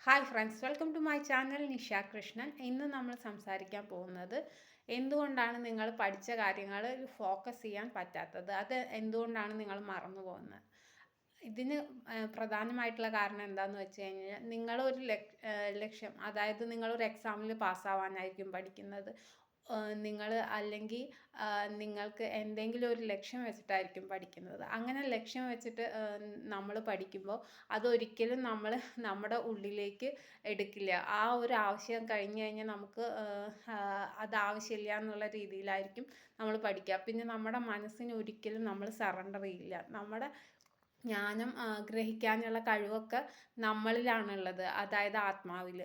Hi friends, welcome to my channel Nisha Krishnan. ഇന്ന് നമ്മൾ സംസാരിക്കാൻ പോകുന്നത് എന്തുകൊണ്ടാണ് നിങ്ങൾ പഠിച്ച കാര്യങ്ങൾ ഫോക്കസ് ചെയ്യാൻ പറ്റാത്തത്, അത് എന്തുകൊണ്ടാണ് നിങ്ങൾ മറന്നു പോകുന്നത്. ഇതിന് പ്രധാനമായിട്ടുള്ള കാരണം എന്താണെന്ന് വെച്ച് കഴിഞ്ഞാൽ, നിങ്ങളൊരു ലക്ഷ്യം, അതായത് നിങ്ങളൊരു എക്സാമിൽ പാസ്സാവാനായിരിക്കും പഠിക്കുന്നത്. നിങ്ങൾ അല്ലെങ്കിൽ നിങ്ങൾക്ക് എന്തെങ്കിലും ഒരു ലക്ഷ്യം വെച്ചിട്ടായിരിക്കും പഠിക്കുന്നത്. അങ്ങനെ ലക്ഷ്യം വെച്ചിട്ട് നമ്മൾ പഠിക്കുമ്പോൾ അതൊരിക്കലും നമ്മൾ നമ്മുടെ ഉള്ളിലേക്ക് എടുക്കില്ല. ആ ഒരു ആവശ്യം കഴിഞ്ഞ് കഴിഞ്ഞാൽ നമുക്ക് അത് ആവശ്യമില്ല എന്നുള്ള രീതിയിലായിരിക്കും നമ്മൾ പഠിക്കുക. പിന്നെ നമ്മുടെ മനസ്സിന് ഒരിക്കലും നമ്മൾ സറണ്ടർ ചെയ്യില്ല. നമ്മുടെ ജ്ഞാനം ഗ്രഹിക്കാനുള്ള കഴിവൊക്കെ നമ്മളിലാണുള്ളത്, അതായത് ആത്മാവിൽ.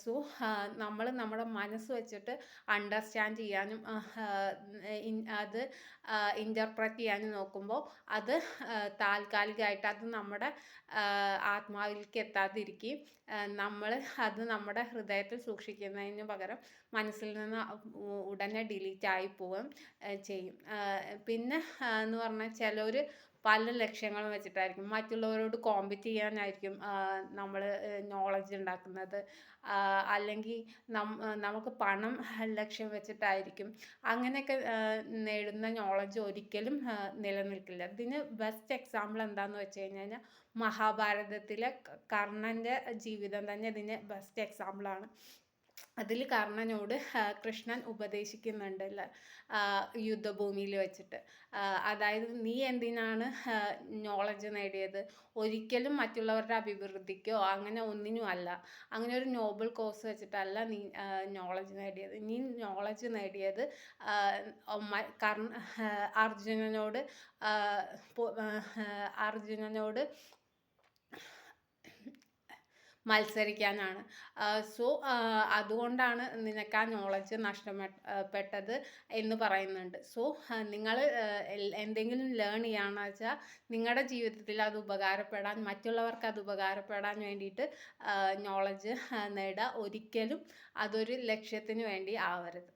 സോ നമ്മൾ നമ്മുടെ മനസ്സ് വെച്ചിട്ട് അണ്ടർസ്റ്റാൻഡ് ചെയ്യാനും അത് ഇൻ്റർപ്രറ്റ് ചെയ്യാനും നോക്കുമ്പോൾ അത് താൽക്കാലികമായിട്ട് അത് നമ്മുടെ ആത്മാവിലേക്ക് എത്താതിരിക്കുകയും നമ്മൾ അത് നമ്മുടെ ഹൃദയത്തിൽ സൂക്ഷിക്കുന്നതിന് പകരം മനസ്സിൽ നിന്ന് ഉടനെ ഡിലീറ്റ് ആയി പോവുകയും ചെയ്യും. പിന്നെ എന്ന് പറഞ്ഞാൽ ചിലർ പല ലക്ഷ്യങ്ങളും വെച്ചിട്ടായിരിക്കും മറ്റുള്ളവരോട് കോമ്പറ്റ് ചെയ്യാനായിരിക്കും നമ്മൾ നോളജ് ഉണ്ടാക്കുന്നത്. അല്ലെങ്കിൽ നമുക്ക് പണം ലക്ഷ്യം വെച്ചിട്ടായിരിക്കും. അങ്ങനെയൊക്കെ നേടുന്ന നോളജ് ഒരിക്കലും നിലനിൽക്കില്ല. ഇതിന് ബെസ്റ്റ് എക്സാമ്പിൾ എന്താണെന്ന് വെച്ച് കഴിഞ്ഞാൽ മഹാഭാരതത്തിലെ കർണൻ്റെ ജീവിതം തന്നെ ഇതിന് ബെസ്റ്റ് എക്സാമ്പിളാണ്. അതിൽ കർണനോട് കൃഷ്ണൻ ഉപദേശിക്കുന്നുണ്ടല്ല, യുദ്ധഭൂമിയിൽ വെച്ചിട്ട്. അതായത് നീ എന്തിനാണ് നോളജ് നേടിയത്? ഒരിക്കലും മറ്റുള്ളവരുടെ അഭിവൃദ്ധിക്കോ അങ്ങനെ ഒന്നിനും അല്ല. അങ്ങനെ ഒരു നോബൽ കോസ് വെച്ചിട്ടല്ല നീ നോളജ് നേടിയത്. നീ നോളജ് നേടിയത് അർജുനനോട് അർജുനനോട് മത്സരിക്കാനാണ്. സോ അതുകൊണ്ടാണ് നിനക്ക് ആ നോളജ് നഷ്ടപ്പെട്ടത് എന്ന് പറയുന്നുണ്ട്. സോ നിങ്ങൾ എന്തെങ്കിലും ലേൺ ചെയ്യുകയാണെന്ന് വെച്ചാൽ നിങ്ങളുടെ ജീവിതത്തിൽ അത് ഉപകാരപ്പെടാൻ, മറ്റുള്ളവർക്ക് അത് ഉപകാരപ്പെടാൻ വേണ്ടിയിട്ട് നോളജ് നേടുക. ഒരിക്കലും അതൊരു ലക്ഷ്യത്തിന് വേണ്ടി ആവരുത്.